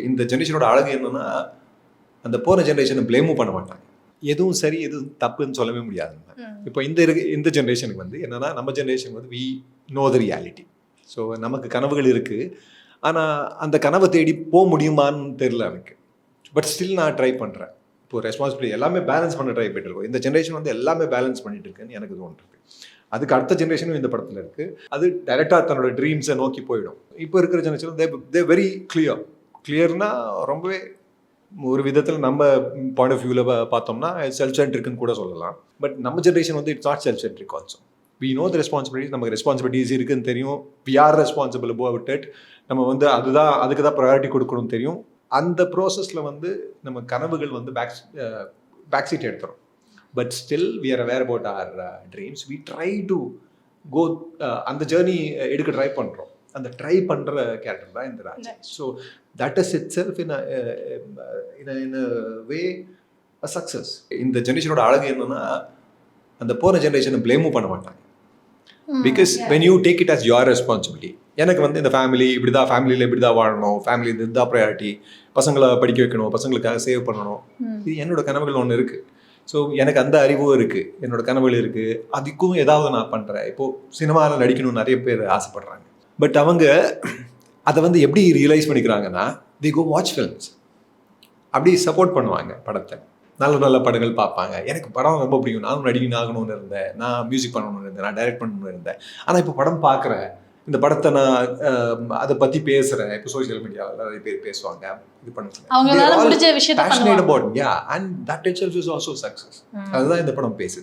இந்த ஜென்ரேஷனோட அழகு என்னன்னா அந்த போன ஜென்ரேஷனை பிளேமும் பண்ண மாட்டாங்க. எதுவும் சரி எதுவும் தப்புன்னு சொல்லவே முடியாது. இப்போ இந்த ஜென்ரேஷனுக்கு வந்து என்னன்னா நம்ம ஜென்ரேஷன் வந்து we know the reality. So நமக்கு கனவுகள் இருக்குது, ஆனால் அந்த கனவை தேடி போக முடியுமான்னு தெரியல எனக்கு. பட் ஸ்டில் நான் ட்ரை பண்ணுறேன். இப்போ ரெஸ்பான்சிபிலிட்டி எல்லாமே பேலன்ஸ் பண்ண ட்ரை பண்ணிட்டு இருக்கோம். இந்த ஜென்ரேஷன் வந்து எல்லாமே பேலன்ஸ் பண்ணிட்டு இருக்குன்னு எனக்கு தோன்றுது. அதுக்கு அடுத்த ஜென்ரேஷனும் இந்த படத்தில் இருக்குது. அது டைரெக்டாக தன்னோட ட்ரீம்ஸை நோக்கி போயிடும். இப்போ இருக்கிற ஜென்ரேஷன் தே வெரி கிளியர்னா ரொம்பவே ஒரு விதத்தில் நம்ம பாயிண்ட் ஆஃப் வியூவில் பார்த்தோம்னா செல்ஃப் சென்ட்ரிக்னு கூட சொல்லலாம். பட் நம்ம ஜென்ரேஷன் வந்து it's not self centric also. We know the responsibilities, நமக்கு ரெஸ்பான்சிபிலிட்டிஸ் இருக்குன்னு தெரியும். We are responsible about it. நம்ம வந்து அதுக்கு தான் ப்ரையாரிட்டி கொடுக்கணும்னு தெரியும். அந்த ப்ராசஸில் வந்து நம்ம கனவுகள் வந்து பேக் சீட் எடுத்துரும். But still we are aware about our dreams. We try to go அந்த ஜேர்னி எடுக்க ட்ரை பண்ணுறோம். அந்த ட்ரை பண்ணுற கேரக்டர் தான் இந்த Raj. So that is it self in a way a success. இந்த ஜென்ரேஷனோட அழகு என்னன்னா அந்த போன ஜென்ரேஷனை பிளேமும் பண்ண மாட்டாங்க. Because when you take it as your responsibility. எனக்கு வந்து இந்த ஃபேமிலி இப்படி தான், ஃபேமிலியில் இப்படி தான் வாழணும், ஃபேமிலி இதுதான் ப்ரையாரிட்டி, பசங்களை படிக்க வைக்கணும், பசங்களுக்காக சேவ் பண்ணணும், இது என்னோட கனவுகள் ஒன்று இருக்குது. ஸோ எனக்கு அந்த அறிவும் இருக்குது, என்னோட கனவுகள் இருக்குது, அதுக்கும் ஏதாவது நான் பண்ணுறேன். இப்போது சினிமாவில் நடிக்கணும்னு நிறைய பேர் ஆசைப்படுறாங்க. பட் அவங்க அதை வந்து எப்படி ரியலைஸ் பண்ணிக்கிறாங்கன்னா தி கோ வாட்ச் ஃபில்ம்ஸ், அப்படி சப்போர்ட் பண்ணுவாங்க படத்தை. நல்ல நல்ல படங்கள் பார்ப்பாங்க. எனக்கு படம் ரொம்ப பிடிக்கும், நானும் நடிகன் ஆகணும்னு இருந்தேன், நான் மியூசிக் பண்ணணும்னு இருந்தேன், நான் டைரக்ட் பண்ணணும்னு இருந்தேன். ஆனால் இப்போ படம் பார்க்குறேன், இந்த படத்தை நான் அதை பற்றி பேசுகிறேன். இப்போ சோஷியல் மீடியாவில் நிறைய பேர் பேசுவாங்க, இது பண்ணுவாங்க. அதுதான் இந்த படம் பேசுது.